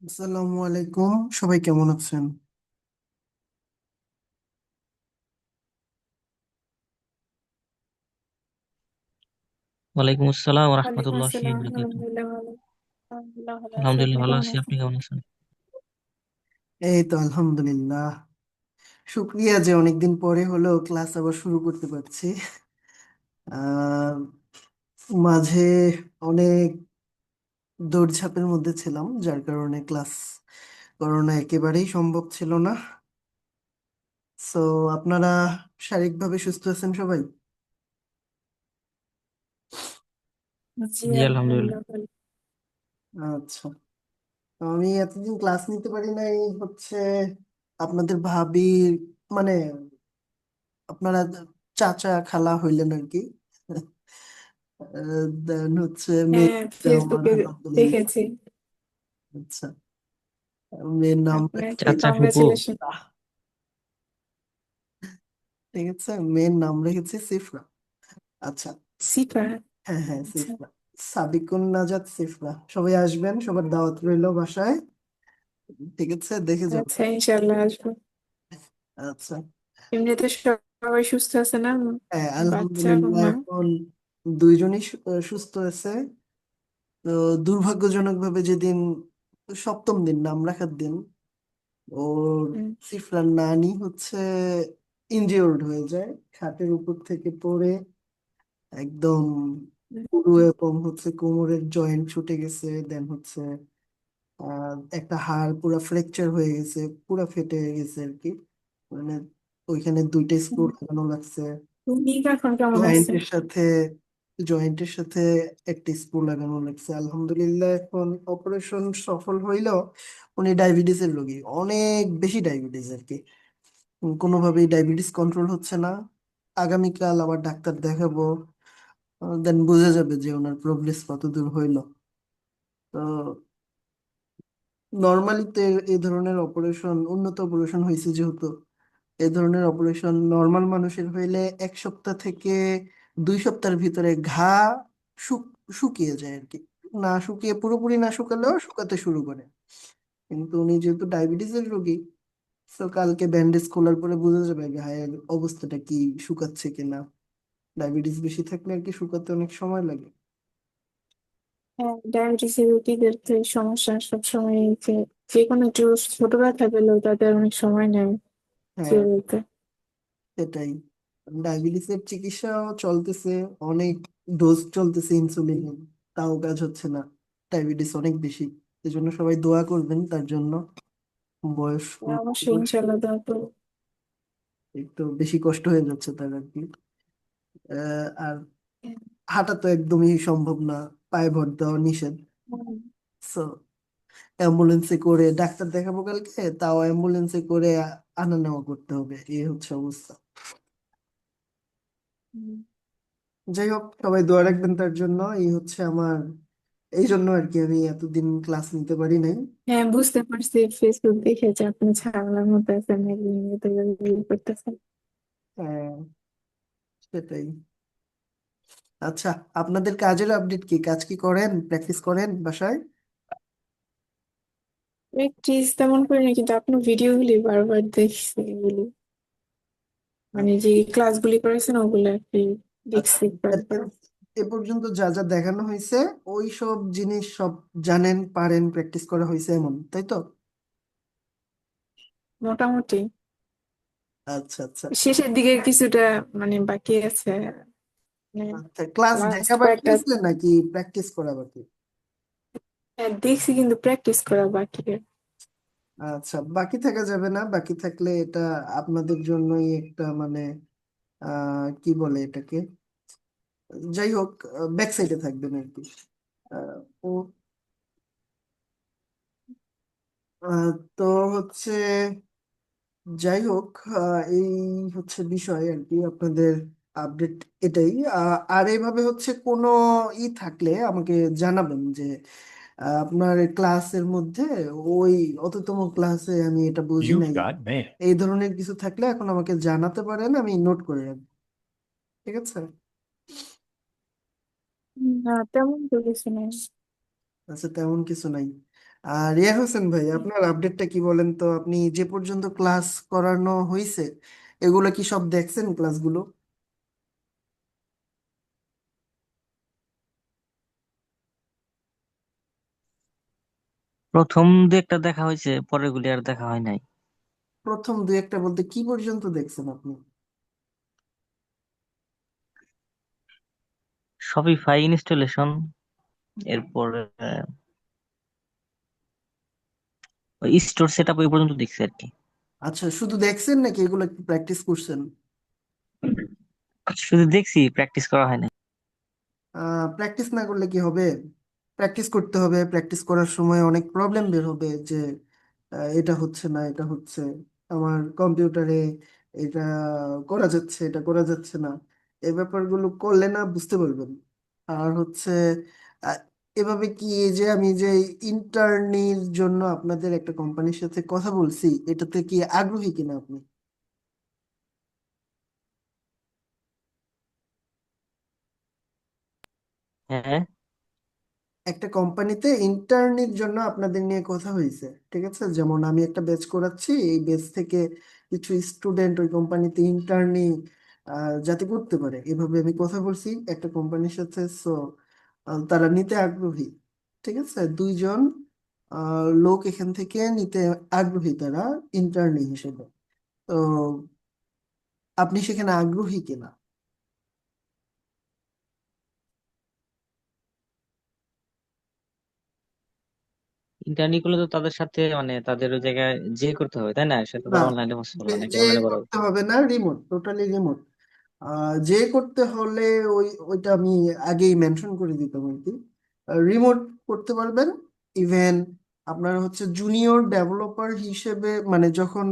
আসসালামু আলাইকুম। সবাই কেমন আছেন? ওয়ালাইকুম আসসালাম ওয়ালাইকুম রহমতুল্লাহি আসসালাম। বারাকাতুহু। আলহামদুলিল্লাহ ভালো। আলহামদুলিল্লাহ ভালো আছি। আপনি আলহামদুলিল্লাহ ভালো কেমন আছি, আছেন? আপনি কেমন আছেন? এই তো আলহামদুলিল্লাহ। শুক্রিয়া যে অনেকদিন পরে হলেও ক্লাস আবার শুরু করতে পারছি। আহ মাঝে অনেক দৌড়ঝাঁপের মধ্যে ছিলাম, যার কারণে ক্লাস করানো একেবারেই সম্ভব ছিল না। সো আপনারা শারীরিকভাবে সুস্থ আছেন সবাই? জি, জি আলহামদুলিল্লাহ। আলহামদুলিল্লাহ ভালো। আচ্ছা, তো আমি এতদিন ক্লাস নিতে পারি নাই হচ্ছে আপনাদের ভাবি, মানে আপনারা চাচা খালা হইলেন আর কি। দেন হচ্ছে মেয়ে হ্যাঁ, আমার ফেসবুকে আলহামদুলিল্লাহ। দেখেছি। আচ্ছা, মেয়ের নাম রেখেছি আপনাকে চাচা ফুপু। কংগ্রেচুলেশন। সিফরা। ঠিক আছে, মেয়ের নাম রেখেছি সিফরা। আচ্ছা, সিফা। হ্যাঁ হ্যাঁ আচ্ছা। সিফরা, সাবিকুন নাজাত সিফরা। সবাই আসবেন, সবার দাওয়াত রইলো বাসায়। ঠিক আছে, দেখে যাবেন। আচ্ছা, ইনশাল্লাহ আসবো। আচ্ছা, এমনিতে সবাই সুস্থ আছে না? হ্যাঁ বাচ্চা আলহামদুলিল্লাহ মা? এখন দুইজনই সুস্থ আছে। তো দুর্ভাগ্যজনক ভাবে যেদিন সপ্তম দিন নাম রাখার দিন ওর হুম, সিফরার নানি হচ্ছে ইনজিওর্ড হয়ে যায়, খাটের উপর থেকে পড়ে একদম পুরো, এবং হচ্ছে কোমরের জয়েন্ট ছুটে গেছে। দেন হচ্ছে একটা হাড় পুরো ফ্র্যাকচার হয়ে গেছে, পুরো ফেটে গেছে আর কি। মানে ওইখানে দুইটা স্ক্রু হুম। লাগানো লাগছে। তুমি এখন কেমন আছে? জয়েন্টের সাথে জয়েন্টের সাথে একটা স্ক্রু লাগানো লাগছে। আলহামদুলিল্লাহ এখন অপারেশন সফল হইলো। উনি ডায়াবেটিসের রোগী, অনেক বেশি ডায়াবেটিস আর কি। কোনোভাবেই ডায়াবেটিস কন্ট্রোল হচ্ছে না। আগামীকাল আবার ডাক্তার দেখাবো, দেন বোঝা যাবে যে ওনার প্রোগ্রেস কত দূর হইলো। তো নর্মালি তো এই ধরনের অপারেশন, উন্নত অপারেশন হয়েছে যেহেতু, এই ধরনের অপারেশন নর্মাল মানুষের হইলে 1 সপ্তাহ থেকে 2 সপ্তাহের ভিতরে ঘা শুকিয়ে যায় আর কি। না শুকিয়ে, পুরোপুরি না শুকালেও শুকাতে শুরু করে। কিন্তু উনি যেহেতু ডায়াবেটিসের রোগী, তো কালকে ব্যান্ডেজ খোলার পরে বোঝা যাবে গায়ের অবস্থাটা কি, শুকাচ্ছে কিনা। ডায়াবেটিস বেশি থাকলে আর কি শুকাতে অনেক সময় লাগে। হ্যাঁ, ডায়াবেটিসের রোগীদের তো এই সমস্যা সবসময়, যে যে কোনো একটু ছোট ব্যথা পেলেও তাদের অনেক সময় নেয় হ্যাঁ, সেরে উঠতে। সেটাই। ডায়াবেটিসের চিকিৎসাও চলতেছে, অনেক ডোজ চলতেছে ইনসুলিনের, তাও কাজ হচ্ছে না। ডায়াবেটিস অনেক বেশি, এই জন্য সবাই দোয়া করবেন তার জন্য। বয়স অবশ্যই, ইনশাল্লাহ দোয়া করবো। একটু বেশি কষ্ট হয়ে যাচ্ছে তার আর কি। আর হাঁটা তো একদমই সম্ভব না, পায়ে ভর দেওয়া নিষেধ। হুম, সো অ্যাম্বুলেন্সে করে ডাক্তার দেখাবো কালকে, তাও অ্যাম্বুলেন্সে করে আনা নেওয়া করতে হবে, এই হচ্ছে অবস্থা। হুম। যাই হোক, সবাই দোয়া রাখবেন তার জন্য। এই হচ্ছে আমার, এই জন্য আর কি আমি এতদিন ক্লাস নিতে পারি নাই। হ্যাঁ, বুঝতে পারছি। ফেসবুক দেখেছি আপনি ঝামেলার মধ্যে আছেন, এগুলো নিয়ে তো ইয়ে করতেছেন। হ্যাঁ, সেটাই। আচ্ছা, আপনাদের কাজের আপডেট কি? কাজ কি করেন, প্র্যাকটিস করেন বাসায়? প্র্যাকটিস তেমন করি না, কিন্তু আপনার ভিডিও গুলি বারবার দেখছি এগুলি, মানে আচ্ছা, যে ক্লাসগুলি করেছেন ওগুলো আর কি আচ্ছা। দেখছি বারবার। এ- এ পর্যন্ত যা যা দেখানো হয়েছে ওই সব জিনিস সব জানেন, পারেন, প্র্যাকটিস করা হয়েছে এমন, তাই তো? মোটামুটি আচ্ছা আচ্ছা। শেষের দিকে কিছুটা মানে বাকি আছে, মানে আচ্ছা, ক্লাস লাস্ট দেখা বাকি কয়েকটা। আছে নাকি প্র্যাকটিস করা বাকি? হ্যাঁ, দেখছি কিন্তু প্র্যাকটিস করা বাকি। আচ্ছা, বাকি থাকা যাবে না। বাকি থাকলে এটা আপনাদের জন্যই একটা মানে কি বলে এটাকে, যাই হোক, ব্যাক সাইডে থাকবেন আর কি। আহ, ও তো হচ্ছে, যাই হোক, এই হচ্ছে বিষয় আর কি আপনাদের আপডেট, এটাই। আর এইভাবে হচ্ছে কোনো থাকলে আমাকে জানাবেন যে আপনার ক্লাসের মধ্যে ওই অততম ক্লাসে আমি এটা বুঝি You've নাই, got mail. এই ধরনের কিছু থাকলে এখন আমাকে জানাতে পারেন, আমি নোট করে রাখবো। ঠিক আছে? না, তেমন তো কিছু নেই। আচ্ছা, তেমন কিছু নাই। আর রিয়া হোসেন ভাই, আপনার আপডেটটা কি বলেন তো? আপনি যে পর্যন্ত ক্লাস করানো হয়েছে এগুলো কি সব দেখছেন ক্লাসগুলো? প্রথম দু একটা দেখা হয়েছে, পরের গুলি আর দেখা হয় নাই। প্রথম দুই একটা বলতে কি পর্যন্ত দেখছেন আপনি? শপিফাই ইনস্টলেশন, এরপর স্টোর সেট আপ ওই পর্যন্ত দেখছি আর কি। আচ্ছা, শুধু দেখছেন নাকি এগুলো একটু প্র্যাকটিস করছেন? শুধু দেখছি, প্র্যাকটিস করা হয় না। প্র্যাকটিস না করলে কি হবে? প্র্যাকটিস করতে হবে। প্র্যাকটিস করার সময় অনেক প্রবলেম বের হবে যে এটা হচ্ছে না, এটা হচ্ছে আমার কম্পিউটারে, এটা করা যাচ্ছে, এটা করা যাচ্ছে না। এই ব্যাপারগুলো করলে না বুঝতে পারবেন। আর হচ্ছে আহ, এভাবে কি, এই যে আমি যে ইন্টার্নির জন্য আপনাদের একটা কোম্পানির সাথে কথা বলছি, এটাতে কি আগ্রহী কিনা আপনি? হ্যাঁ। একটা কোম্পানিতে ইন্টার্নির জন্য আপনাদের নিয়ে কথা হয়েছে, ঠিক আছে? যেমন আমি একটা ব্যাচ করাচ্ছি, এই ব্যাচ থেকে কিছু স্টুডেন্ট ওই কোম্পানিতে ইন্টার্নি যাতে করতে পারে, এভাবে আমি কথা বলছি একটা কোম্পানির সাথে। সো তারা নিতে আগ্রহী, ঠিক আছে? দুইজন লোক এখান থেকে নিতে আগ্রহী তারা, ইন্টার্নি হিসেবে। তো আপনি সেখানে আগ্রহী কিনা? ইন্টার্নি করলে তো তাদের সাথে মানে তাদের ওই জায়গায় যে করতে হবে, তাই না? সেটা তো না, অনলাইনে পসিবল না, নাকি যে অনলাইনে করা করতে হবে না, রিমোট, টোটালি রিমোট। যে করতে হলে ওইটা আমি আগেই মেনশন করে দিতাম আর কি। রিমোট করতে পারবেন। ইভেন আপনারা হচ্ছে জুনিয়র ডেভেলপার হিসেবে, মানে যখন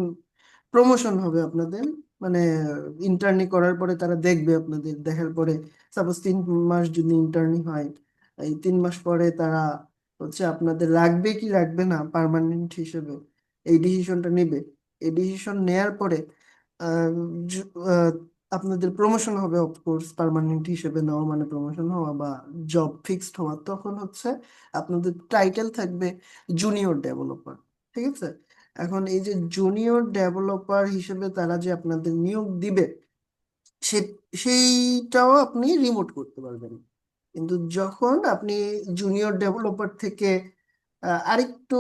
প্রমোশন হবে আপনাদের, মানে ইন্টার্নি করার পরে তারা দেখবে আপনাদের, দেখার পরে সাপোজ 3 মাস যদি ইন্টার্নি হয়, এই 3 মাস পরে তারা হচ্ছে আপনাদের রাখবে কি রাখবে না পার্মানেন্ট হিসেবে, এই ডিসিশনটা নেবে। এই ডিসিশন নেয়ার পরে আহ, জ- আহ, আপনাদের প্রমোশন হবে, অফকোর্স পার্মানেন্ট হিসেবে নেওয়া মানে প্রমোশন হওয়া বা জব ফিক্সড হওয়া। তখন হচ্ছে আপনাদের টাইটেল থাকবে জুনিয়র ডেভেলপার, ঠিক আছে? এখন এই যে জুনিয়র ডেভেলপার হিসেবে তারা যে আপনাদের নিয়োগ দিবে, সে সেইটাও আপনি রিমোট করতে পারবেন। কিন্তু যখন আপনি জুনিয়র ডেভেলপার থেকে আরেকটু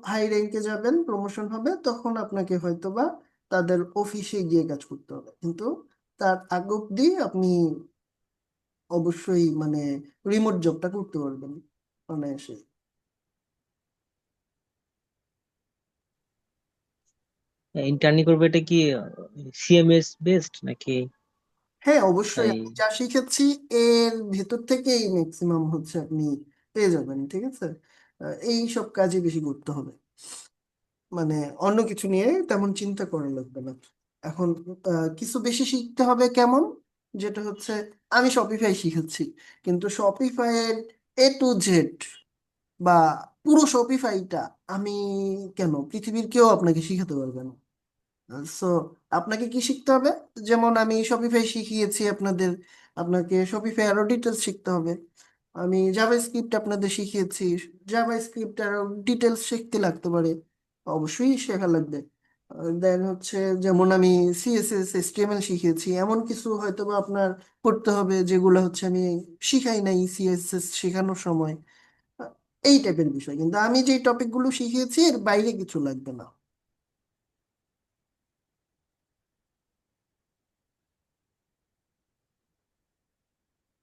হাই র্যাঙ্কে যাবেন, প্রমোশন হবে, তখন আপনাকে হয়তোবা তাদের অফিসে গিয়ে কাজ করতে হবে। কিন্তু তার আগ অব্দি আপনি অবশ্যই মানে রিমোট জবটা করতে পারবেন অনায়াসে। ইন্টার্নি করবে, এটা কি সিএমএস বেসড নাকি? হ্যাঁ, অবশ্যই। এই আমি যা শিখেছি এর ভেতর থেকেই ম্যাক্সিমাম হচ্ছে আপনি পেয়ে যাবেন, ঠিক আছে? এই সব কাজই বেশি করতে হবে, মানে অন্য কিছু নিয়ে তেমন চিন্তা করা লাগবে না। এখন কিছু বেশি শিখতে হবে কেমন, যেটা হচ্ছে আমি শপিফাই শিখেছি, কিন্তু শপিফাইয়ের A to Z বা পুরো শপিফাইটা আমি কেন, পৃথিবীর কেউ আপনাকে শিখাতে পারবে না। সো আপনাকে কি শিখতে হবে? যেমন আমি শপিফাই শিখিয়েছি আপনাদের, আপনাকে শপিফাই আরো ডিটেলস শিখতে হবে। আমি জাভাস্ক্রিপ্ট আপনাদের শিখিয়েছি, জাভাস্ক্রিপ্ট আরো ডিটেলস শিখতে লাগতে পারে, অবশ্যই শেখা লাগবে। দেন হচ্ছে যেমন আমি সিএসএস এইচটিএমএল শিখিয়েছি, এমন কিছু হয়তো বা আপনার করতে হবে যেগুলো হচ্ছে আমি শিখাই নাই সিএসএস শেখানোর সময়। আহ, এই টাইপের বিষয়, কিন্তু আমি যে টপিকগুলো শিখিয়েছি এর বাইরে কিছু লাগবে না।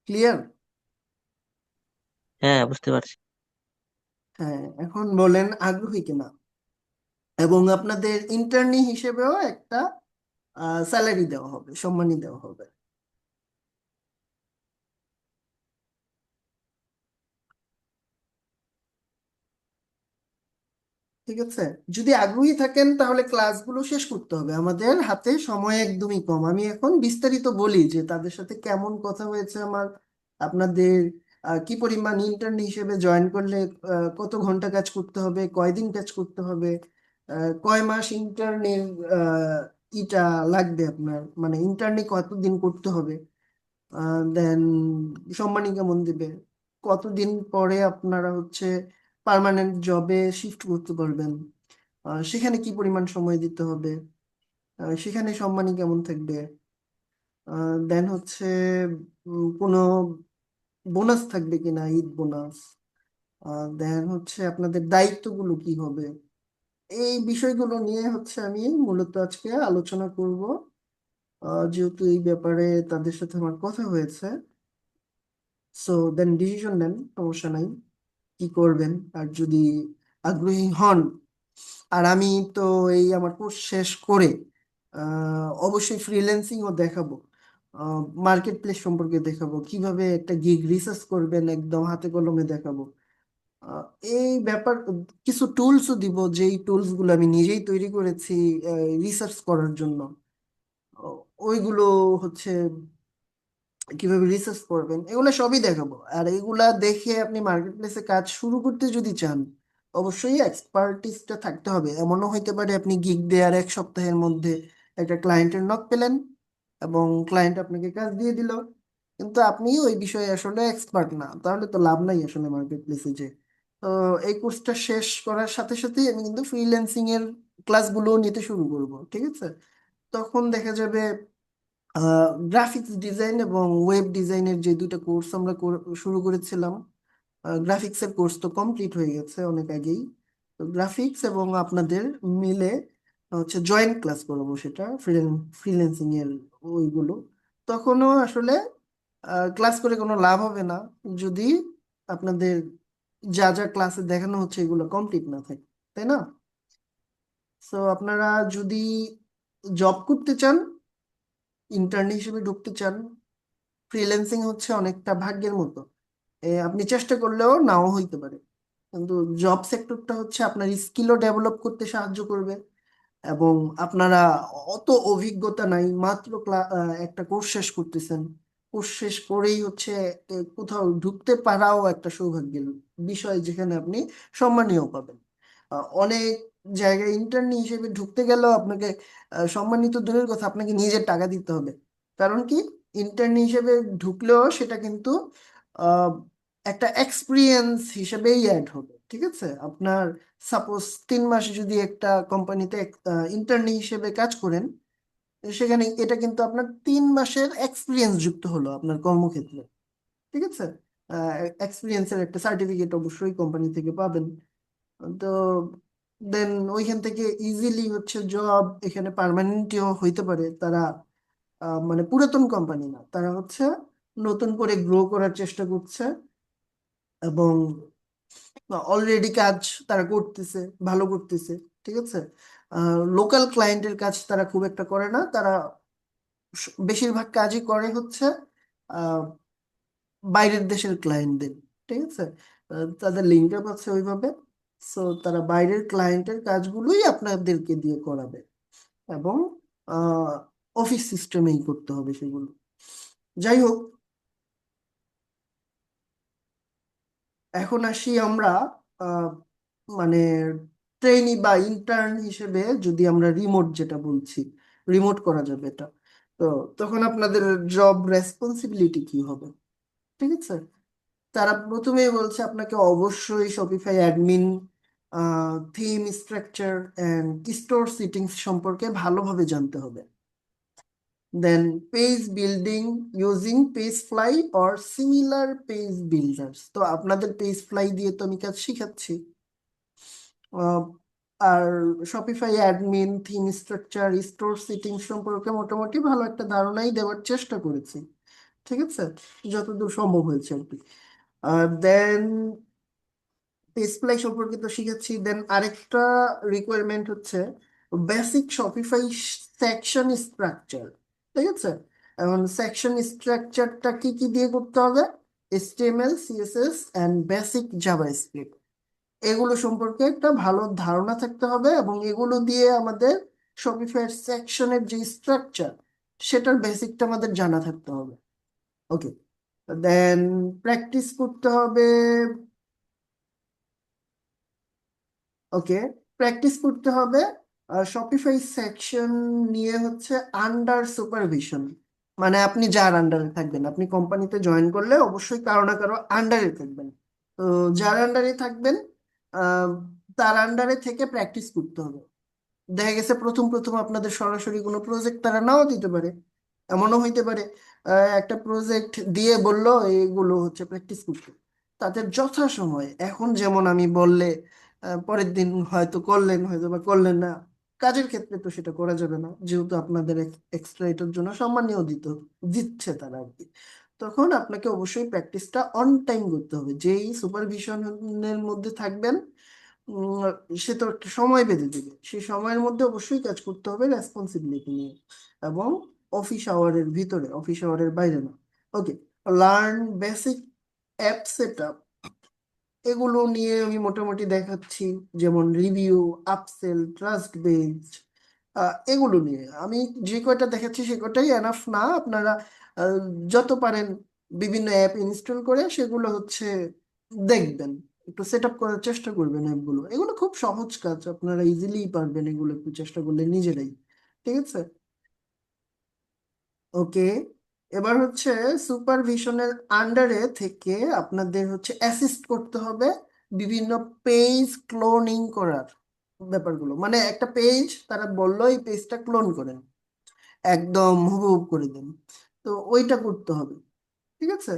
ক্লিয়ার? হ্যাঁ, বুঝতে পারছি। হ্যাঁ, এখন বলেন আগ্রহী কিনা। এবং আপনাদের ইন্টার্নি হিসেবেও একটা স্যালারি দেওয়া হবে, সম্মানী দেওয়া হবে, ঠিক আছে? যদি আগ্রহী থাকেন তাহলে ক্লাসগুলো শেষ করতে হবে, আমাদের হাতে সময় একদমই কম। আমি এখন বিস্তারিত বলি যে তাদের সাথে কেমন কথা হয়েছে আমার, আপনাদের কি পরিমাণ ইন্টার্ন হিসেবে জয়েন করলে কত ঘন্টা কাজ করতে হবে, কয়দিন কাজ করতে হবে, কয় মাস ইন্টার্নের ইটা লাগবে আপনার, মানে ইন্টার্নি কতদিন করতে হবে, দেন সম্মানী কেমন দিবে, কতদিন পরে আপনারা হচ্ছে পার্মানেন্ট জবে শিফট করতে পারবেন। সেখানে কি পরিমাণ সময় দিতে হবে, সেখানে সম্মানী কেমন থাকবে, দেন হচ্ছে কোনো বোনাস থাকবে কিনা, ঈদ বোনাস, দেন হচ্ছে আপনাদের দায়িত্বগুলো কি হবে, এই বিষয়গুলো নিয়ে হচ্ছে আমি মূলত আজকে আলোচনা করব। যেহেতু এই ব্যাপারে তাদের সাথে আমার কথা হয়েছে, সো দেন ডিসিশন নেন, সমস্যা নাই কি করবেন। আর যদি আগ্রহী হন, আর আমি তো এই আমার কোর্স শেষ করে অবশ্যই ফ্রিল্যান্সিংও দেখাবো, মার্কেট প্লেস সম্পর্কে দেখাবো, কিভাবে একটা গিগ রিসার্চ করবেন একদম হাতে কলমে দেখাবো। আহ, এই ব্যাপার কিছু টুলসও দিব, যেই টুলস গুলো আমি নিজেই তৈরি করেছি রিসার্চ করার জন্য। ওইগুলো হচ্ছে কিভাবে রিসার্চ করবেন, এগুলো সবই দেখাবো। আর এগুলা দেখে আপনি মার্কেট প্লেসে কাজ শুরু করতে যদি চান, অবশ্যই এক্সপার্টিসটা থাকতে হবে। এমনও হইতে পারে আপনি গিগ দেওয়ার 1 সপ্তাহের মধ্যে একটা ক্লায়েন্টের নক পেলেন এবং ক্লায়েন্ট আপনাকে কাজ দিয়ে দিল, কিন্তু আপনি ওই বিষয়ে আসলে এক্সপার্ট না, তাহলে তো লাভ নাই আসলে মার্কেট প্লেসে যে। তো এই কোর্সটা শেষ করার সাথে সাথেই আমি কিন্তু ফ্রিল্যান্সিং এর ক্লাসগুলো নিতে শুরু করব, ঠিক আছে? তখন দেখা যাবে গ্রাফিক্স ডিজাইন এবং ওয়েব ডিজাইনের যে দুইটা কোর্স আমরা শুরু করেছিলাম, গ্রাফিক্স এর কোর্স তো কমপ্লিট হয়ে গেছে অনেক আগেই। তো গ্রাফিক্স এবং আপনাদের মিলে হচ্ছে জয়েন্ট ক্লাস করাবো, সেটা ফ্রিল্যান্সিং এর ওইগুলো। তখনও আসলে ক্লাস করে কোনো লাভ হবে না যদি আপনাদের যা যা ক্লাসে দেখানো হচ্ছে এগুলো কমপ্লিট না থাকে, তাই না? সো আপনারা যদি জব করতে চান, ইন্টার্ন হিসেবে ঢুকতে চান, ফ্রিল্যান্সিং হচ্ছে অনেকটা ভাগ্যের মতো। আপনি চেষ্টা করলেও নাও হইতে পারে, কিন্তু জব সেক্টরটা হচ্ছে আপনার স্কিলও ডেভেলপ করতে সাহায্য করবে। এবং আপনারা অত অভিজ্ঞতা নাই, মাত্র একটা কোর্স শেষ করতেছেন, কোর্স শেষ করেই হচ্ছে কোথাও ঢুকতে পারাও একটা সৌভাগ্যের বিষয়, যেখানে আপনি সম্মানীয় পাবেন। অনেক জায়গায় ইন্টার্নি হিসেবে ঢুকতে গেলেও আপনাকে সম্মানিত দূরের কথা, আপনাকে নিজের টাকা দিতে হবে। কারণ কি, ইন্টার্নি হিসেবে ঢুকলেও সেটা কিন্তু আহ, একটা এক্সপিরিয়েন্স হিসেবেই অ্যাড হবে, ঠিক আছে? আপনার সাপোজ 3 মাস যদি একটা কোম্পানিতে ইন্টার্নি হিসেবে কাজ করেন, সেখানে এটা কিন্তু আপনার 3 মাসের এক্সপিরিয়েন্স যুক্ত হলো আপনার কর্মক্ষেত্রে, ঠিক আছে? এক্সপিরিয়েন্সের একটা সার্টিফিকেট অবশ্যই কোম্পানি থেকে পাবেন। তো দেন ওইখান থেকে ইজিলি হচ্ছে জব এখানে পার্মানেন্টও হইতে পারে। তারা মানে পুরাতন কোম্পানি না, তারা হচ্ছে নতুন করে গ্রো করার চেষ্টা করছে এবং অলরেডি কাজ তারা করতেছে, ভালো করতেছে, ঠিক আছে? লোকাল ক্লায়েন্টের কাজ তারা খুব একটা করে না, তারা বেশিরভাগ কাজই করে হচ্ছে আহ, বাইরের দেশের ক্লায়েন্টদের, ঠিক আছে? তাদের লিঙ্ক আপ আছে ওইভাবে। সো তারা বাইরের ক্লায়েন্টের কাজগুলোই আপনাদেরকে দিয়ে করাবে এবং অফিস সিস্টেমেই করতে হবে সেগুলো। যাই হোক, এখন আসি আমরা আহ, মানে ট্রেনি বা ইন্টার্ন হিসেবে, যদি আমরা রিমোট যেটা বলছি, রিমোট করা যাবে এটা, তো তখন আপনাদের জব রেসপন্সিবিলিটি কি হবে, ঠিক আছে? তারা প্রথমেই বলছে আপনাকে অবশ্যই Shopify admin, theme structure and store settings সম্পর্কে ভালোভাবে জানতে হবে। Then page building using PageFly or similar page builders, তো আপনাদের পেজ ফ্লাই দিয়ে তো আমি কাজ শিখাচ্ছি। আহ, আর Shopify admin, theme structure, store setting সম্পর্কে মোটামুটি ভালো একটা ধারণাই দেওয়ার চেষ্টা করেছি, ঠিক আছে? যতদূর সম্ভব হয়েছে আর কি। দেন পেজ ফ্লাই সম্পর্কে তো শিখেছি। দেন আরেকটা রিকোয়ারমেন্ট হচ্ছে বেসিক শপিফাই সেকশন স্ট্রাকচার, ঠিক আছে? এখন সেকশন স্ট্রাকচারটা কি কি দিয়ে করতে হবে? HTML, CSS and basic JavaScript, এগুলো সম্পর্কে একটা ভালো ধারণা থাকতে হবে এবং এগুলো দিয়ে আমাদের শপিফাই সেকশনের যে স্ট্রাকচার, সেটার বেসিকটা আমাদের জানা থাকতে হবে। ওকে, দেন প্র্যাকটিস করতে হবে। ওকে, প্র্যাকটিস করতে হবে শপিফাই সেকশন নিয়ে হচ্ছে আন্ডার সুপারভিশন। মানে আপনি যার আন্ডারে থাকবেন, আপনি কোম্পানিতে জয়েন করলে অবশ্যই কারো না কারো আন্ডারে থাকবেন। তো যার আন্ডারে থাকবেন আহ, তার আন্ডারে থেকে প্র্যাকটিস করতে হবে। দেখা গেছে প্রথম প্রথম আপনাদের সরাসরি কোনো প্রজেক্ট তারা নাও দিতে পারে, এমনও হইতে পারে একটা প্রজেক্ট দিয়ে বললো এইগুলো হচ্ছে প্র্যাকটিস করতে। তাদের যথাসময়ে, এখন যেমন আমি বললে পরের দিন হয়তো করলেন, হয়তো বা করলেন না, কাজের ক্ষেত্রে তো সেটা করা যাবে না, যেহেতু আপনাদের এক্সট্রা এটার জন্য সম্মানীয় দিচ্ছে তারা আর কি। তখন আপনাকে অবশ্যই প্র্যাকটিসটা অন টাইম করতে হবে। যেই সুপারভিশনের মধ্যে থাকবেন, উম, সে তো একটা সময় বেঁধে দিবে, সেই সময়ের মধ্যে অবশ্যই কাজ করতে হবে রেসপন্সিবিলিটি নিয়ে, এবং অফিস আওয়ারের ভিতরে, অফিস আওয়ারের বাইরে না। Okay, learn basic app set up, এগুলো নিয়ে আমি মোটামুটি দেখাচ্ছি। যেমন রিভিউ, আপসেল, ট্রাস্ট বেসড, এগুলো নিয়ে আমি যে কয়টা দেখাচ্ছি সে কয়টাই এনাফ না। আপনারা আহ, যত পারেন বিভিন্ন অ্যাপ ইনস্টল করে সেগুলো হচ্ছে দেখবেন, একটু সেট আপ করার চেষ্টা করবেন অ্যাপগুলো। এগুলো খুব সহজ কাজ, আপনারা ইজিলি পারবেন এগুলো একটু চেষ্টা করলে নিজেরাই। ঠিক আছে, ওকে। এবার হচ্ছে সুপারভিশনের আন্ডারে থেকে আপনাদের হচ্ছে অ্যাসিস্ট করতে হবে বিভিন্ন পেজ ক্লোনিং করার ব্যাপারগুলো। মানে একটা পেজ তারা বললো এই পেজটা ক্লোন করেন, একদম হুবহুব করে দেন, তো ওইটা করতে হবে। ঠিক আছে,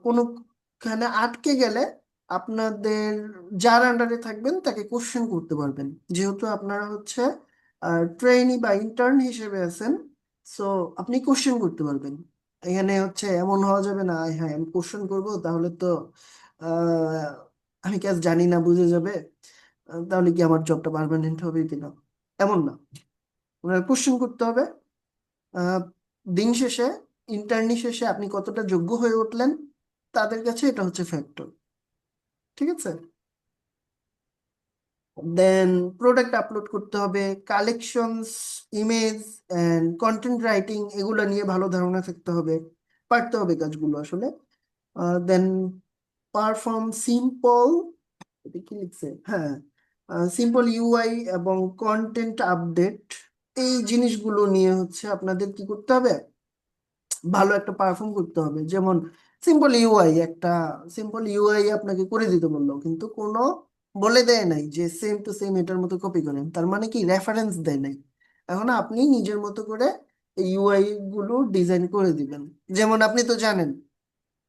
কোনোখানে আটকে গেলে আপনাদের যার আন্ডারে থাকবেন তাকে কোশ্চেন করতে পারবেন, যেহেতু আপনারা হচ্ছে ট্রেইনি বা ইন্টার্ন হিসেবে আছেন। সো আপনি কোশ্চেন করতে পারবেন। এখানে হচ্ছে এমন হওয়া যাবে না, হ্যাঁ আমি কোশ্চেন করবো তাহলে তো আহ, আমি কাজ জানি না বুঝে যাবে, তাহলে কি আমার জবটা পার্মানেন্ট হবে কিনা, এমন না। আপনার কোশ্চেন করতে হবে। আহ, দিন শেষে, ইন্টার্নি শেষে আপনি কতটা যোগ্য হয়ে উঠলেন তাদের কাছে এটা হচ্ছে ফ্যাক্টর। ঠিক আছে, দেন প্রোডাক্ট আপলোড করতে হবে, collections, image and content writing, এগুলো নিয়ে ভালো ধারণা থাকতে হবে, পারতে হবে কাজগুলো আসলে। দেন পারফর্ম সিম্পল, এটা কি লিখছে, হ্যাঁ, সিম্পল ইউআই এবং কন্টেন্ট আপডেট, এই জিনিসগুলো নিয়ে হচ্ছে আপনাদের কি করতে হবে, ভালো একটা পারফর্ম করতে হবে। যেমন সিম্পল ইউআই আপনাকে করে দিতে বললো, কিন্তু কোনো বলে দেয় নাই যে সেম টু সেম এটার মতো কপি করেন, তার মানে কি রেফারেন্স দেয় নাই। এখন আপনি নিজের মতো করে ইউআই গুলো ডিজাইন করে দিবেন। যেমন আপনি তো জানেন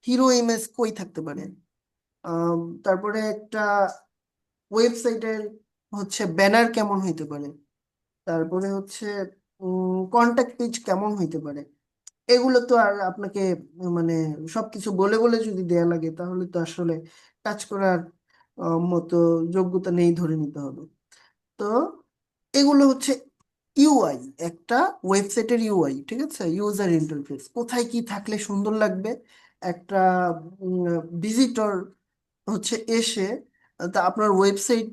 হিরো ইমেজ কই থাকতে পারে, তারপরে একটা ওয়েবসাইটের হচ্ছে ব্যানার কেমন হইতে পারে, তারপরে হচ্ছে কন্ট্যাক্ট পেজ কেমন হইতে পারে। এগুলো তো আর আপনাকে মানে সবকিছু বলে বলে যদি দেয়া লাগে তাহলে তো আসলে কাজ করার মতো যোগ্যতা নেই ধরে নিতে হবে। তো এগুলো হচ্ছে ইউআই, একটা ওয়েবসাইটের ইউআই। ঠিক আছে, ইউজার ইন্টারফেস, কোথায় কি থাকলে সুন্দর লাগবে, একটা ভিজিটর হচ্ছে এসে তা আপনার ওয়েবসাইট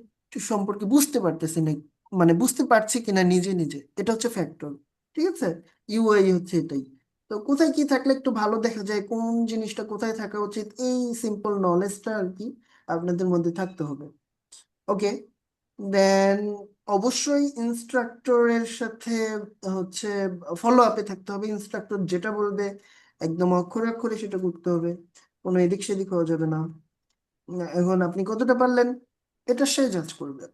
সম্পর্কে বুঝতে পারতেছে না, মানে বুঝতে পারছে কিনা নিজে নিজে, এটা হচ্ছে ফ্যাক্টর। ঠিক আছে, ইউআই হচ্ছে এটাই। তো কোথায় কি থাকলে একটু ভালো দেখা যায়, কোন জিনিসটা কোথায় থাকা উচিত, এই সিম্পল নলেজটা আর কি আপনাদের মধ্যে থাকতে হবে। ওকে, দেন অবশ্যই ইনস্ট্রাক্টরের সাথে হচ্ছে ফলো আপে থাকতে হবে। ইনস্ট্রাক্টর যেটা বলবে একদম অক্ষরে অক্ষরে সেটা করতে হবে, কোনো এদিক সেদিক হওয়া যাবে না। এখন আপনি কতটা পারলেন এটা সে জাজ করবে,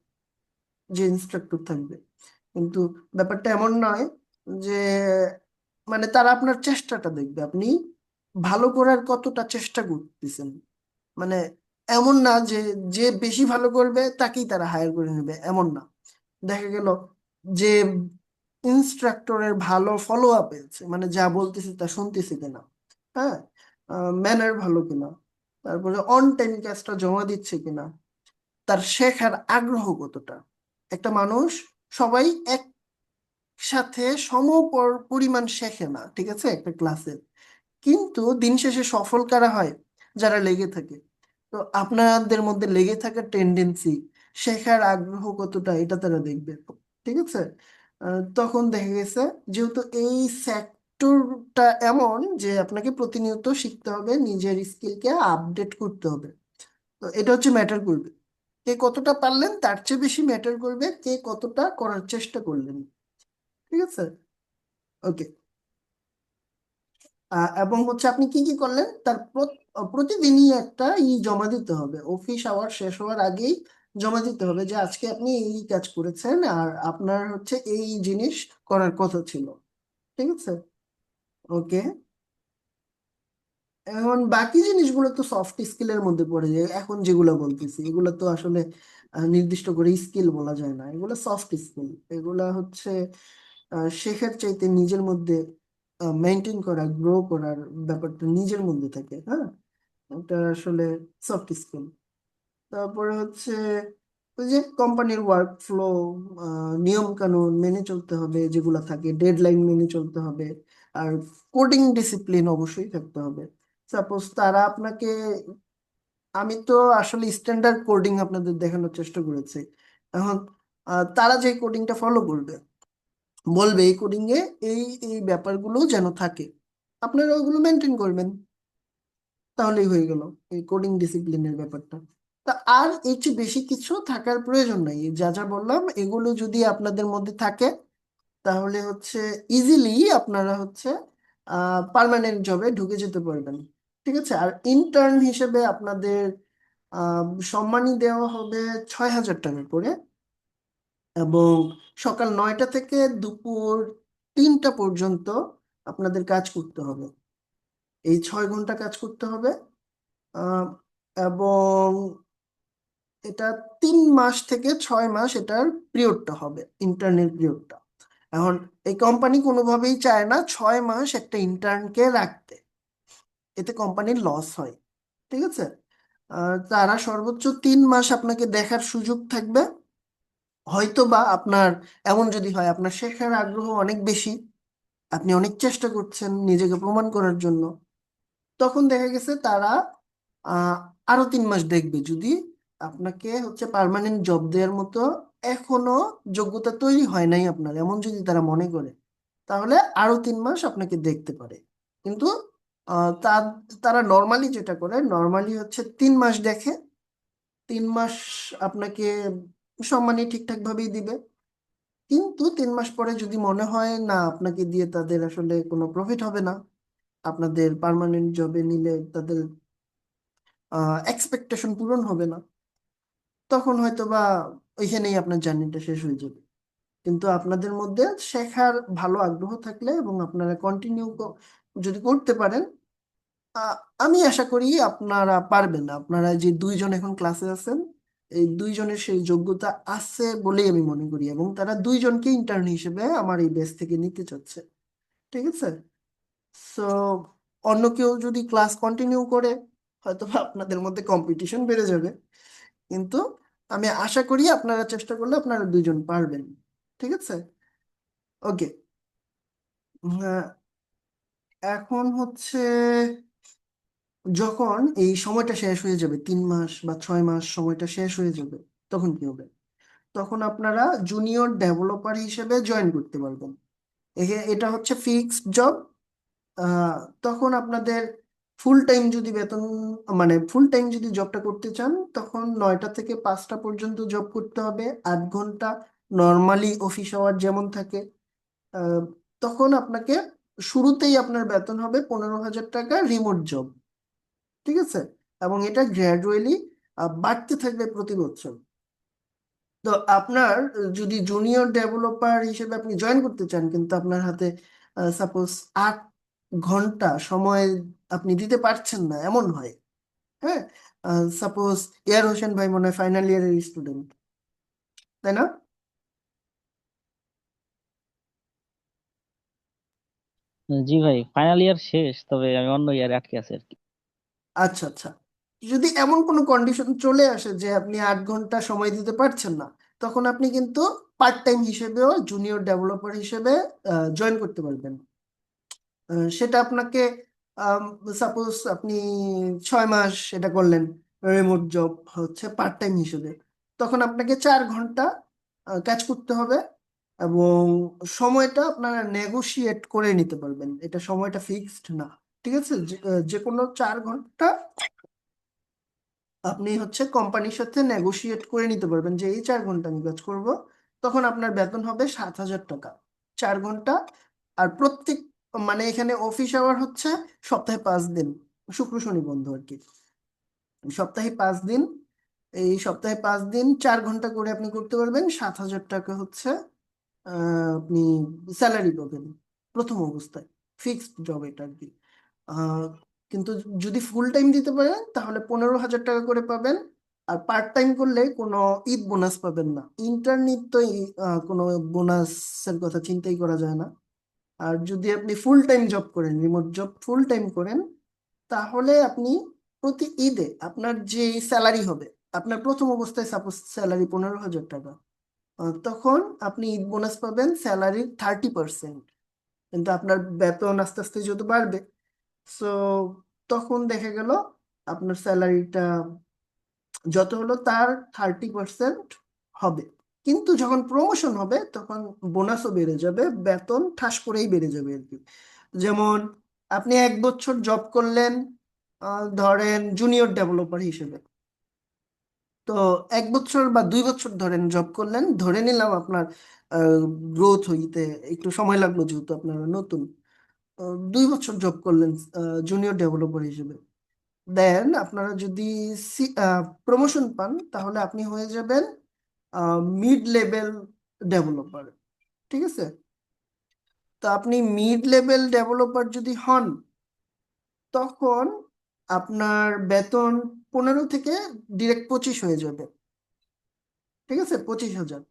যে ইনস্ট্রাক্টর থাকবে। কিন্তু ব্যাপারটা এমন নয় যে, মানে তারা আপনার চেষ্টাটা দেখবে, আপনি ভালো করার কতটা চেষ্টা করতেছেন। মানে এমন না যে যে বেশি ভালো করবে তাকেই তারা হায়ার করে নেবে, এমন না। দেখা গেল যে ইনস্ট্রাক্টরের ভালো ফলো আপ আছে, মানে যা বলতেছে তা শুনতেছে কিনা, হ্যাঁ, ম্যানার ভালো কিনা, তারপরে অন টাইম কাজটা জমা দিচ্ছে কিনা, তার শেখার আগ্রহ কতটা। একটা মানুষ সবাই একসাথে পরিমাণ শেখে না, ঠিক আছে, একটা ক্লাসে। কিন্তু দিন শেষে সফল কারা হয়, যারা লেগে থাকে। তো আপনাদের মধ্যে লেগে থাকার টেন্ডেন্সি, শেখার আগ্রহ কতটা, এটা তারা দেখবে। ঠিক আছে, তখন দেখা গেছে যেহেতু এই সেক্টরটা এমন যে আপনাকে প্রতিনিয়ত শিখতে হবে, নিজের স্কিলকে আপডেট করতে হবে। তো এটা হচ্ছে ম্যাটার করবে, কে কতটা পারলেন তার চেয়ে বেশি ম্যাটার করবে কে কতটা করার চেষ্টা করলেন। ঠিক আছে, ওকে। এবং হচ্ছে আপনি কি কি করলেন তার প্রতিদিনই একটা জমা দিতে হবে, অফিস আওয়ার শেষ হওয়ার আগেই জমা দিতে হবে যে আজকে আপনি এই কাজ করেছেন আর আপনার হচ্ছে এই জিনিস করার কথা ছিল। ঠিক আছে? ওকে। এখন বাকি জিনিসগুলো তো সফট স্কিলের মধ্যে পড়ে যায়, এখন যেগুলো বলতেছি এগুলো তো আসলে নির্দিষ্ট করে স্কিল বলা যায় না, এগুলো সফট স্কিল। এগুলা হচ্ছে শেখার চাইতে নিজের মধ্যে মেনটেন করা, গ্রো করার ব্যাপারটা নিজের মধ্যে থাকে। হ্যাঁ, এটা আসলে সফট স্কিল। তারপরে হচ্ছে ওই যে কোম্পানির ওয়ার্ক ফ্লো, নিয়ম কানুন মেনে চলতে হবে, যেগুলো থাকে ডেডলাইন মেনে চলতে হবে। আর কোডিং ডিসিপ্লিন অবশ্যই থাকতে হবে। সাপোজ তারা আপনাকে, আমি তো আসলে স্ট্যান্ডার্ড কোডিং আপনাদের দেখানোর চেষ্টা করেছি। এখন তারা যে কোডিংটা ফলো করবে, বলবে এই কোডিং এ এই এই ব্যাপারগুলো যেন থাকে, আপনারা ওগুলো মেনটেন করবেন, তাহলেই হয়ে গেল এই কোডিং ডিসিপ্লিনের ব্যাপারটা। তা আর এর চেয়ে বেশি কিছু থাকার প্রয়োজন নাই, এই যা যা বললাম এগুলো যদি আপনাদের মধ্যে থাকে তাহলে হচ্ছে ইজিলি আপনারা হচ্ছে পার্মানেন্ট জবে ঢুকে যেতে পারবেন। ঠিক আছে? আর ইন্টার্ন হিসেবে আপনাদের সম্মানী দেওয়া হবে 6,000 টাকা করে, এবং সকাল 9টা থেকে দুপুর 3টা পর্যন্ত আপনাদের কাজ করতে হবে, এই 6 ঘন্টা কাজ করতে হবে। আহ, এবং এটা 3 মাস থেকে 6 মাস এটার পিরিয়ডটা হবে, ইন্টার্নের পিরিয়ডটা। এখন এই কোম্পানি কোনোভাবেই চায় না 6 মাস একটা ইন্টার্নকে রাখতে, এতে কোম্পানির লস হয়। ঠিক আছে? তারা সর্বোচ্চ 3 মাস আপনাকে দেখার সুযোগ থাকবে। হয়তো বা আপনার এমন যদি হয় আপনার শেখার আগ্রহ অনেক বেশি, আপনি অনেক চেষ্টা করছেন নিজেকে প্রমাণ করার জন্য, তখন দেখা গেছে তারা আহ আরো 3 মাস দেখবে, যদি আপনাকে হচ্ছে পার্মানেন্ট জব দেওয়ার মতো এখনো যোগ্যতা তৈরি হয় নাই আপনার, এমন যদি তারা মনে করে, তাহলে আরো 3 মাস আপনাকে দেখতে পারে। কিন্তু তারা নর্মালি যেটা করে, নর্মালি হচ্ছে 3 মাস দেখে, 3 মাস আপনাকে সম্মানী ঠিকঠাক ভাবেই দিবে। কিন্তু 3 মাস পরে যদি মনে হয় না আপনাকে দিয়ে তাদের আসলে কোনো প্রফিট হবে না, আপনাদের পার্মানেন্ট জবে নিলে তাদের এক্সপেকটেশন পূরণ হবে না, তখন হয়তো বা ওইখানেই আপনার জার্নিটা শেষ হয়ে যাবে। কিন্তু আপনাদের মধ্যে শেখার ভালো আগ্রহ থাকলে এবং আপনারা কন্টিনিউ যদি করতে পারেন, আহ, আমি আশা করি আপনারা পারবেন। আপনারা যে 2জন এখন ক্লাসে আছেন, এই 2জনের সেই যোগ্যতা আছে বলেই আমি মনে করি, এবং তারা 2জনকে ইন্টার্ন হিসেবে আমার এই ব্যাচ থেকে নিতে চাচ্ছে। ঠিক আছে? সো অন্য কেউ যদি ক্লাস কন্টিনিউ করে, হয়তো বা আপনাদের মধ্যে কম্পিটিশন বেড়ে যাবে, কিন্তু আমি আশা করি আপনারা চেষ্টা করলে আপনারা 2জন পারবেন। ঠিক আছে? ওকে। এখন হচ্ছে যখন এই সময়টা শেষ হয়ে যাবে, 3 মাস বা 6 মাস সময়টা শেষ হয়ে যাবে, তখন কি হবে? তখন আপনারা জুনিয়র ডেভেলপার হিসেবে জয়েন করতে পারবেন। এটা হচ্ছে ফিক্সড জব। আহ, তখন আপনাদের ফুল টাইম যদি বেতন, মানে ফুল টাইম যদি জবটা করতে চান, তখন 9টা থেকে 5টা পর্যন্ত জব করতে হবে, 8 ঘন্টা নর্মালি অফিস আওয়ার যেমন থাকে। আহ, তখন আপনাকে শুরুতেই আপনার বেতন হবে 15,000 টাকা, রিমোট জব। ঠিক আছে? এবং এটা গ্র্যাজুয়ালি বাড়তে থাকবে প্রতি বছর। তো আপনার যদি জুনিয়র ডেভেলপার হিসেবে আপনি জয়েন করতে চান, কিন্তু আপনার হাতে সাপোজ 8 ঘন্টা সময় আপনি দিতে পারছেন না, এমন হয়। হ্যাঁ, সাপোজ ইয়ার হোসেন ভাই মনে হয় ফাইনাল ইয়ারের স্টুডেন্ট, তাই না? জি ভাই, ফাইনাল ইয়ার শেষ, তবে আমি অন্য ইয়ারে আটকে আছি আর কি। আচ্ছা আচ্ছা। যদি এমন কোনো কন্ডিশন চলে আসে যে আপনি 8 ঘন্টা সময় দিতে পারছেন না, তখন আপনি কিন্তু পার্ট টাইম হিসেবেও জুনিয়র ডেভেলপার হিসেবে জয়েন করতে পারবেন। সেটা আপনাকে, সাপোজ আপনি 6 মাস এটা করলেন, রিমোট জব হচ্ছে পার্ট টাইম হিসেবে, তখন আপনাকে 4 ঘন্টা কাজ করতে হবে, এবং সময়টা আপনারা নেগোশিয়েট করে নিতে পারবেন, এটা সময়টা ফিক্সড না। ঠিক আছে? যে কোনো 4 ঘন্টা আপনি হচ্ছে কোম্পানির সাথে নেগোশিয়েট করে নিতে পারবেন যে এই 4 ঘন্টা আমি কাজ করব, তখন আপনার বেতন হবে 7,000 টাকা 4 ঘন্টা। আর প্রত্যেক, মানে এখানে অফিস আওয়ার হচ্ছে সপ্তাহে 5 দিন, শুক্র শনি বন্ধ আর কি, সপ্তাহে 5 দিন এই সপ্তাহে 5 দিন 4 ঘন্টা করে আপনি করতে পারবেন, 7,000 টাকা হচ্ছে আপনি স্যালারি পাবেন প্রথম অবস্থায়। ফিক্সড জব এটা আর কি। আহ, কিন্তু যদি ফুল টাইম দিতে পারেন তাহলে 15,000 টাকা করে পাবেন। আর পার্ট টাইম করলে কোনো ঈদ বোনাস পাবেন না। ইন্টার্নির তো কোনো বোনাসের কথা চিন্তাই করা যায় না। আর যদি আপনি ফুল টাইম জব করেন, রিমোট জব ফুল টাইম করেন, তাহলে আপনি প্রতি ঈদে আপনার যে স্যালারি হবে, আপনার প্রথম অবস্থায় সাপোজ স্যালারি 15,000 টাকা, তখন আপনি ঈদ বোনাস পাবেন স্যালারির 30%। কিন্তু আপনার বেতন আস্তে আস্তে যেহেতু বাড়বে, সো তখন দেখা গেল আপনার স্যালারিটা যত হলো তার 30% হবে। কিন্তু যখন প্রমোশন হবে তখন বোনাসও বেড়ে যাবে, বেতন ঠাস করেই বেড়ে যাবে আর কি। যেমন আপনি 1 বছর জব করলেন ধরেন জুনিয়র ডেভেলপার হিসেবে, তো 1 বছর বা 2 বছর ধরেন জব করলেন, ধরে নিলাম আপনার গ্রোথ হইতে একটু সময় লাগলো যেহেতু আপনারা নতুন। 2 বছর জব করলেন জুনিয়র ডেভেলপার হিসেবে, দেন আপনারা যদি প্রমোশন পান তাহলে আপনি হয়ে যাবেন মিড লেভেল ডেভেলপার। ঠিক আছে? তো আপনি মিড লেভেল ডেভেলপার যদি হন, তখন আপনার বেতন 15 থেকে ডিরেক্ট 25 হয়ে যাবে। ঠিক আছে, 25,000।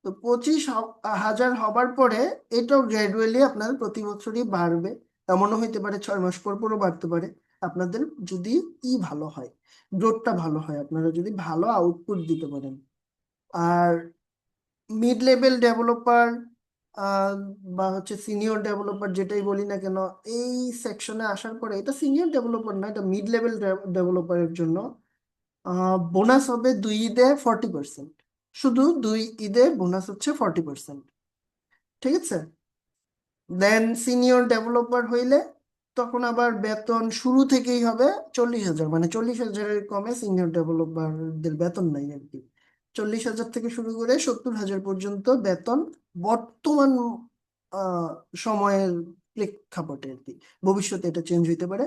তো 25,000 হবার পরে এটাও গ্র্যাজুয়ালি আপনার প্রতি বছরই বাড়বে। এমনও হইতে পারে 6 মাস পর পরও বাড়তে পারে, আপনাদের যদি ভালো হয়, গ্রোথটা ভালো হয়, আপনারা যদি ভালো আউটপুট দিতে পারেন। আর মিড লেভেল ডেভেলপার বা হচ্ছে সিনিয়র ডেভেলপার যেটাই বলি না কেন, এই সেকশনে আসার পরে, এটা সিনিয়র ডেভেলপার না, এটা মিড লেভেল ডেভেলপারের জন্য বোনাস হবে 2 ঈদে 40%। শুধু 2 ঈদে বোনাস হচ্ছে 40%। ঠিক আছে? দেন সিনিয়র ডেভেলপার হইলে তখন আবার বেতন শুরু থেকেই হবে 40,000, মানে 40,000-এর কমে সিনিয়র ডেভেলপারদের বেতন নাই আর কি। 40,000 থেকে শুরু করে 70,000 পর্যন্ত বেতন বর্তমান আহ, সময়ের প্রেক্ষাপটে আর কি। ভবিষ্যতে এটা চেঞ্জ হইতে পারে,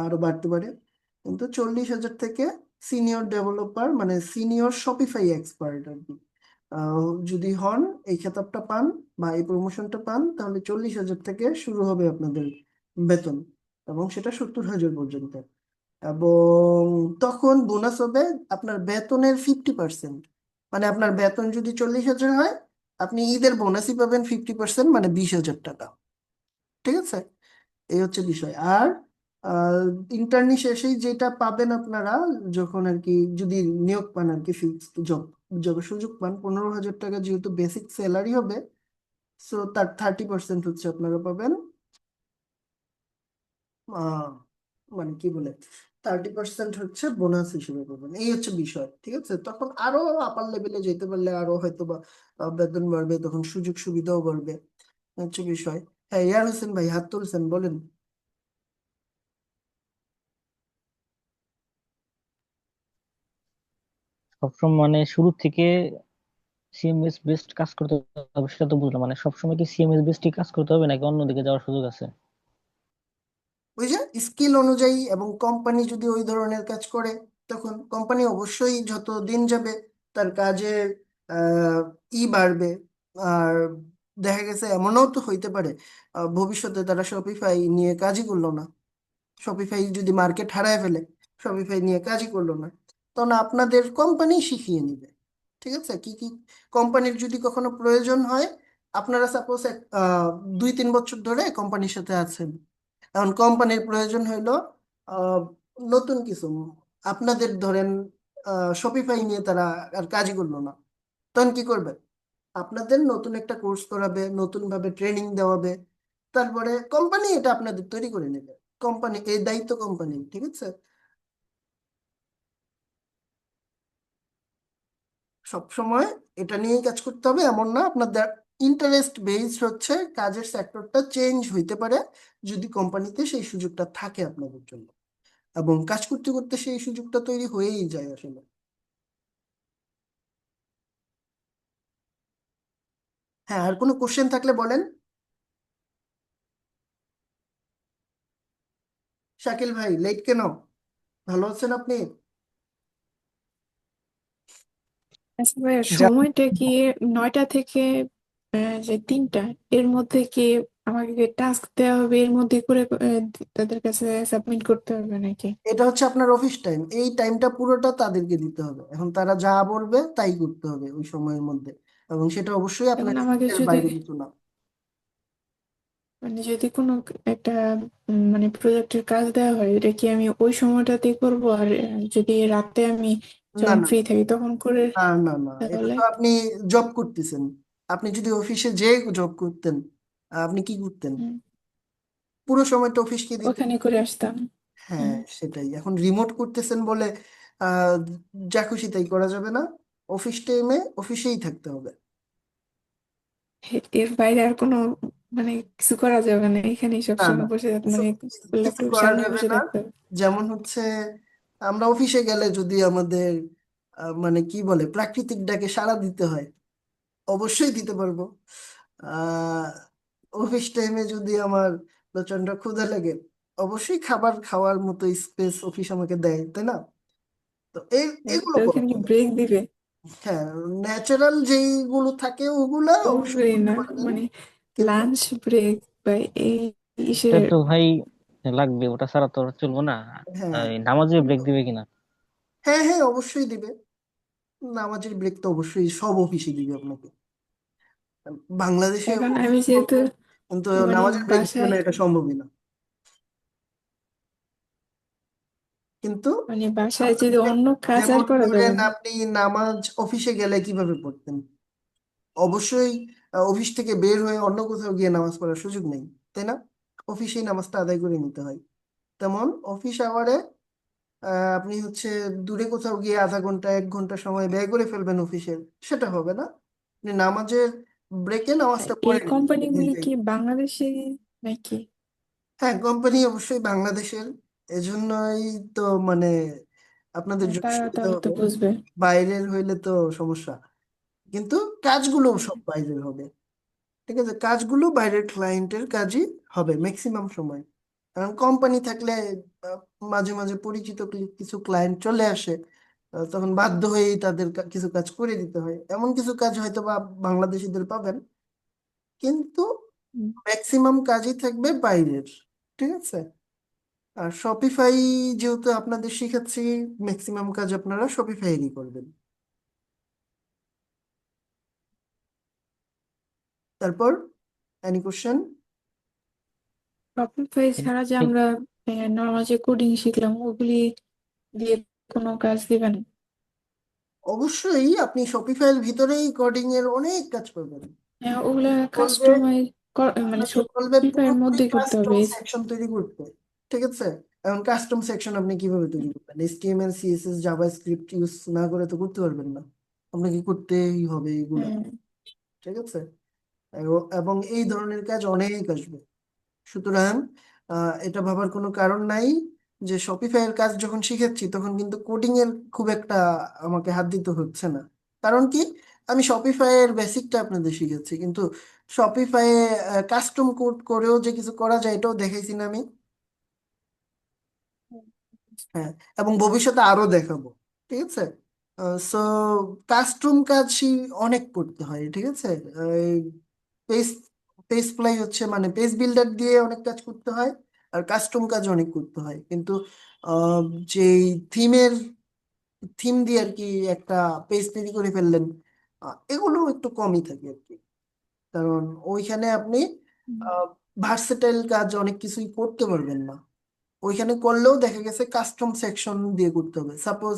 আরো বাড়তে পারে। কিন্তু 40,000 থেকে সিনিয়র ডেভেলপার মানে সিনিয়র শপিফাই এক্সপার্ট আর কি যদি হন, এই খেতাবটা পান বা এই প্রমোশনটা পান, তাহলে 40,000 থেকে শুরু হবে আপনাদের বেতন, এবং সেটা 70,000 পর্যন্ত। এবং তখন বোনাস হবে আপনার বেতনের 50%। মানে আপনার বেতন যদি 40,000 হয়, আপনি ঈদের বোনাসই পাবেন 50%, মানে 20,000 টাকা। ঠিক আছে? এই হচ্ছে বিষয়। আর ইন্টার্নি শেষেই যেটা পাবেন আপনারা, যখন আর কি যদি নিয়োগ পান আর কি, ফিক্সড জবের সুযোগ পান, 15,000 টাকা যেহেতু বেসিক স্যালারি হবে, সো তার 30% হচ্ছে আপনারা পাবেন আহ, মানে কি বলে, 30% হচ্ছে বোনাস হিসেবে পাবেন। এই হচ্ছে বিষয়। ঠিক আছে? তখন আরো আপার লেভেলে যেতে পারলে আরো হয়তো বা বেতন বাড়বে, তখন সুযোগ সুবিধাও বাড়বে। এই হচ্ছে বিষয়। হ্যাঁ, ইয়ার হোসেন ভাই হাত তুলছেন, বলেন। সবসময় মানে শুরু থেকে সিএমএস বেসড কাজ করতে হবে সেটা তো বুঝলাম, মানে সবসময় কি সিএমএস বেসড কাজ করতে হবে নাকি অন্যদিকে যাওয়ার সুযোগ আছে? ওই যে স্কিল অনুযায়ী, এবং কোম্পানি যদি ওই ধরনের কাজ করে, তখন কোম্পানি অবশ্যই যত দিন যাবে তার কাজের আহ, বাড়বে। আর দেখা গেছে এমনও তো হইতে পারে ভবিষ্যতে তারা শপিফাই নিয়ে কাজই করলো না, শপিফাই যদি মার্কেট হারায় ফেলে, শপিফাই নিয়ে কাজই করলো না, তখন আপনাদের কোম্পানি শিখিয়ে নিবে। ঠিক আছে? কি কি কোম্পানির যদি কখনো প্রয়োজন হয়, আপনারা সাপোজ 2-3 বছর ধরে কোম্পানির সাথে আছেন, এখন কোম্পানির প্রয়োজন হইলো আহ, নতুন কিছু, আপনাদের ধরেন শপিফাই নিয়ে তারা আর কাজই করলো না, তখন কি করবে? আপনাদের নতুন একটা কোর্স করাবে, নতুন ভাবে ট্রেনিং দেওয়াবে, তারপরে কোম্পানি এটা আপনাদের তৈরি করে নেবে। কোম্পানি, এই দায়িত্ব কোম্পানি। ঠিক আছে? সব সময় এটা নিয়েই কাজ করতে হবে এমন না। আপনাদের ইন্টারেস্ট বেসড হচ্ছে, কাজের সেক্টরটা চেঞ্জ হইতে পারে যদি কোম্পানিতে সেই সুযোগটা থাকে আপনাদের জন্য, এবং কাজ করতে করতে সেই সুযোগটা তৈরি হয়েই যায় আসলে। হ্যাঁ, আর কোনো কোশ্চেন থাকলে বলেন। শাকিল ভাই লেট কেন? ভালো আছেন আপনি? আচ্ছা ভাইয়া, যা- সময়টা কি 9টা থেকে যে 3টা এর মধ্যে কি আমাকে টাস্ক দেওয়া হবে, এর মধ্যে করে তাদের কাছে সাবমিট করতে হবে নাকি? এটা হচ্ছে আপনার অফিস টাইম, এই টাইমটা পুরোটা তাদেরকে দিতে হবে। এখন তারা যা বলবে তাই করতে হবে ওই সময়ের মধ্যে, এবং সেটা অবশ্যই আপনার এখন আমাকে এর যদি বাইরে কিছু না। যদি কোনো একটা মানে প্রজেক্টের কাজ দেওয়া হয়, এটা কি আমি ওই সময়টাতেই করবো? আর যদি রাতে আমি না যখন না ফ্রি থাকি তখন করে, না না না, এটা তাহলে তো আপনি জব করতেছেন। আপনি যদি অফিসে যে জব করতেন, আপনি কি করতেন? হুম, পুরো সময়টা অফিসকে দিতেন। ওখানে করে আসতাম। হ্যাঁ হুম, সেটাই, এখন রিমোট করতেছেন বলে আহ যা খুশি তাই করা যাবে না। অফিস টাইমে অফিসেই থাকতে হবে। এর বাইরে আর কোনো মানে কিছু করা যাবে না, এখানেই না না, সবসময় বসে কিছু মানে কিছু ল্যাপটপের করা সামনে যাবে বসে না। থাকতে হবে? যেমন হচ্ছে আমরা অফিসে গেলে যদি আমাদের মানে কি বলে প্রাকৃতিক ডাকে সাড়া দিতে হয়, অবশ্যই দিতে পারবো। আহ অফিস টাইমে যদি আমার প্রচন্ড ক্ষুধা লাগে, অবশ্যই খাবার খাওয়ার মতো স্পেস অফিস আমাকে দেয়, তাই না? তো এগুলো তো করা ওখানে কি যাবে। ব্রেক দিবে? হ্যাঁ, ন্যাচারাল যেইগুলো থাকে ওগুলা অবশ্যই ওগুলোই করতে না, পারবেন। মানে কিন্তু লাঞ্চ ব্রেক বা এই এটা ইসের। তো ভাই লাগবে, ওটা ছাড়া তো আর চলবো না। হ্যাঁ এই নামাজে ব্রেক দিবে কিনা? হ্যাঁ হ্যাঁ, অবশ্যই দিবে। নামাজের ব্রেক তো অবশ্যই সব অফিসে দিবে আপনাকে। বাংলাদেশে এখন আমি অফিস যেহেতু বলতে কিন্তু মানে নামাজের ব্রেক দিবে বাসায় না, এটা সম্ভবই না। কিন্তু মানে বাসায় আপনার যদি অন্য কাজ আর যেমন করা যাবে ধরেন না। আপনি নামাজ অফিসে গেলে কিভাবে পড়তেন? অবশ্যই অফিস থেকে বের হয়ে অন্য কোথাও গিয়ে নামাজ পড়ার সুযোগ নেই, তাই না? অফিসেই নামাজটা আদায় করে নিতে হয়। তেমন অফিস আওয়ারে আপনি হচ্ছে দূরে কোথাও গিয়ে আধা ঘন্টা 1 ঘন্টা সময় ব্যয় করে ফেলবেন অফিসের, সেটা হবে না। আপনি নামাজের ব্রেকে নামাজটা এই পড়ে নেবেন যেখানে কোম্পানিগুলি যাই। কি বাংলাদেশে নাকি? হ্যাঁ, কোম্পানি অবশ্যই বাংলাদেশের। এজন্যই তো মানে আপনাদের জন্য তারা সুবিধা তাহলে তো হবে। বুঝবে। বাইরের হইলে তো সমস্যা, কিন্তু কাজগুলো হুম, সব বাইরের হবে। ঠিক আছে, কাজগুলো বাইরের ক্লায়েন্টের কাজই হবে ম্যাক্সিমাম সময়। কারণ কোম্পানি থাকলে আহ, মাঝে মাঝে পরিচিত কিছু ক্লায়েন্ট চলে আসে, তখন বাধ্য হয়েই তাদের কিছু কাজ করে দিতে হয়। এমন কিছু কাজ হয়তো বা বাংলাদেশিদের পাবেন, কিন্তু হুম। ম্যাক্সিমাম কাজই থাকবে বাইরের। ঠিক আছে। আর শপিফাই যেহেতু আপনাদের শিখাচ্ছি, ম্যাক্সিমাম কাজ আপনারা শপিফাইয়েরই করবেন। তারপর এনি কোশ্চেন? শপিফাই ছাড়া যে ঠিক। আমরা নর্মাল যে কোডিং শিখলাম, ওগুলি দিয়ে কোনো কাজ দিবে না? অবশ্যই আপনি শপিফাইয়ের ভিতরেই কোডিং এর অনেক কাজ করবেন। ওগুলা বলবে কাস্টমাইজ মানে আপনাকে বলবে শপিফাইয়ের পুরোপুরি মধ্যেই করতে হবে। কাস্টম সেকশন তৈরি করতে। ঠিক আছে, এখন কাস্টম সেকশন আপনি কিভাবে তৈরি করবেন? এইচটিএমএল সিএসএস জাভাস্ক্রিপ্ট ইউজ না করে তো করতে পারবেন না, আপনাকে করতেই হবে এগুলা। হ্যাঁ, ঠিক আছে, এবং এই ধরনের কাজ অনেক আসবে। সুতরাং এটা ভাবার কোনো কারণ নাই যে শপিফাই এর কাজ যখন শিখাচ্ছি তখন কিন্তু কোডিং এর খুব একটা আমাকে হাত দিতে হচ্ছে না। কারণ কি, আমি শপিফাই এর বেসিকটা আপনাদের শিখাচ্ছি, কিন্তু শপিফাই এ কাস্টম কোড করেও যে কিছু করা যায় এটাও দেখাইছি না আমি। হ্যাঁ, এবং ভবিষ্যতে আরো দেখাবো। ঠিক আছে, সো কাস্টম কাজ অনেক করতে হয়। ঠিক আছে, পেজ পেজ প্লাই হচ্ছে মানে পেজ বিল্ডার দিয়ে অনেক কাজ করতে হয়, আর কাস্টম কাজ অনেক করতে হয়। কিন্তু আহ, যে থিমের থিম দিয়ে আর কি একটা পেজ তৈরি করে ফেললেন, এগুলো একটু কমই থাকে আর কি। কারণ ওইখানে আপনি ভার্সেটাইল কাজ অনেক কিছুই করতে পারবেন না। ওইখানে করলেও দেখা গেছে কাস্টম সেকশন দিয়ে করতে হবে। সাপোজ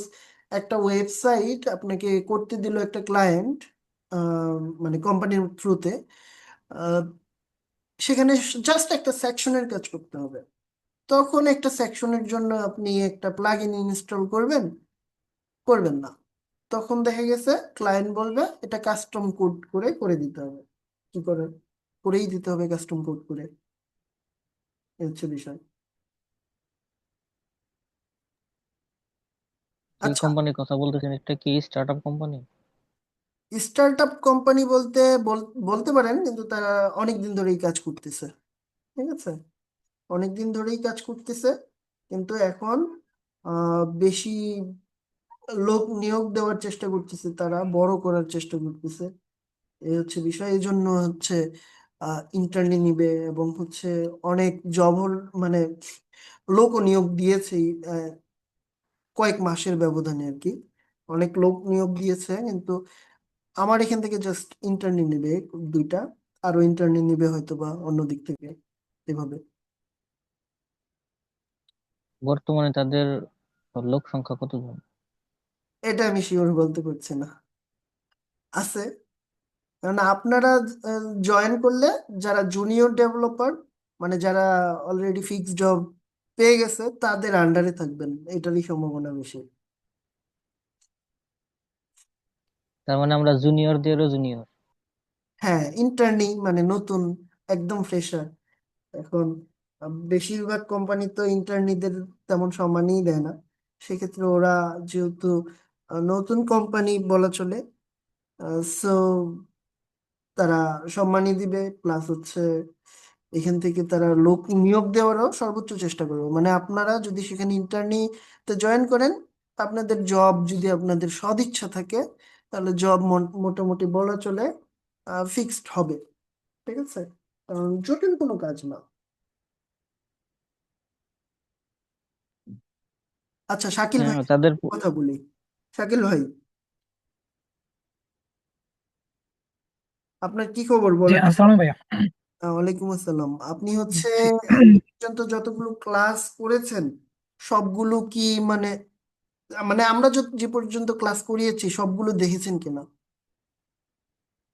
একটা ওয়েবসাইট আপনাকে করতে দিল একটা ক্লায়েন্ট, মানে কোম্পানির থ্রুতে, সেখানে জাস্ট একটা সেকশনের কাজ করতে হবে। তখন একটা সেকশনের জন্য আপনি একটা প্লাগইন ইনস্টল করবেন? করবেন না। তখন দেখা গেছে ক্লায়েন্ট বলবে এটা কাস্টম কোড করে করে দিতে হবে। কি করে? করেই দিতে হবে কাস্টম কোড করে। এই হচ্ছে বিষয়। যে আচ্ছা, কোম্পানির কথা বলতেছেন, এটা কি start up company? Start up company বলতে বলতে পারেন, কিন্তু তারা অনেক দিন ধরেই কাজ করতেছে। ঠিক আছে, অনেক দিন ধরেই কাজ করতেছে, কিন্তু এখন বেশি লোক নিয়োগ দেওয়ার চেষ্টা করতেছে, তারা বড় করার চেষ্টা করতেছে। এই হচ্ছে বিষয়। এই জন্য হচ্ছে ইন্টার্নি নিবে এবং হচ্ছে অনেক জব মানে লোকও নিয়োগ দিয়েছে কয়েক মাসের ব্যবধানে আর কি। অনেক লোক নিয়োগ দিয়েছে, কিন্তু আমার এখান থেকে জাস্ট ইন্টার্নি নিবে দুইটা, আরো ইন্টার্নি নিবে হয়তো বা অন্য দিক থেকে, এভাবে। বর্তমানে তাদের লোক সংখ্যা কতজন? এটা আমি শিওর বলতে পারছি না। আছে, কারণ আপনারা জয়েন করলে যারা জুনিয়র ডেভেলপার, মানে যারা অলরেডি ফিক্সড জব পেয়ে গেছে, তাদের আন্ডারে থাকবেন, এটারই সম্ভাবনা বেশি। তার মানে আমরা জুনিয়রদেরও জুনিয়র। হ্যাঁ, ইন্টার্নি মানে নতুন, একদম ফ্রেশার। এখন বেশিরভাগ কোম্পানি তো ইন্টার্নিদের তেমন সম্মানই দেয় না। সেক্ষেত্রে ওরা যেহেতু নতুন কোম্পানি বলা চলে, সো তারা সম্মানই দিবে, প্লাস হচ্ছে এখান থেকে তারা লোক নিয়োগ দেওয়ারও সর্বোচ্চ চেষ্টা করবে। মানে আপনারা যদি সেখানে ইন্টার্নিতে জয়েন করেন, আপনাদের জব যদি আপনাদের সদিচ্ছা থাকে, তাহলে জব মোটামুটি বলা চলে ফিক্সড হবে। ঠিক আছে, কারণ জটিল কোনো কাজ না। আচ্ছা, শাকিল ভাই হ্যাঁ তাদের কথা বলি। শাকিল ভাই, আপনার কি খবর জি, বলেন? আসসালাম ভাইয়া। ওয়ালাইকুম আসসালাম। আপনি হচ্ছে জি। পর্যন্ত যতগুলো ক্লাস করেছেন, সবগুলো কি মানে, আমরা যে পর্যন্ত ক্লাস করিয়েছি সবগুলো দেখেছেন কিনা?